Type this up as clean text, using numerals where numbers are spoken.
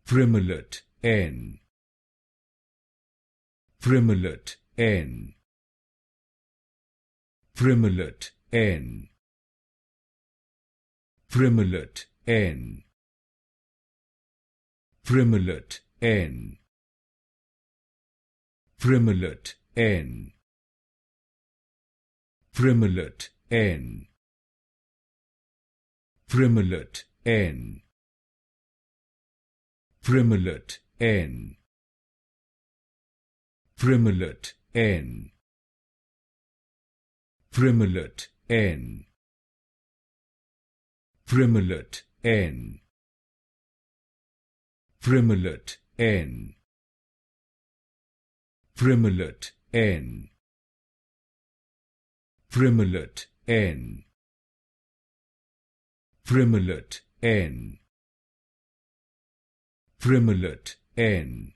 Primolut N. Primolut N. Primolut N. Primolut N. Primolut N. Primolut N. Primolut N. Primolut N. Primolut N. Primolut N. Primolut N. Primolut N. Primolut N. Primolut N. Primolut N. Primolut N. Primolut N.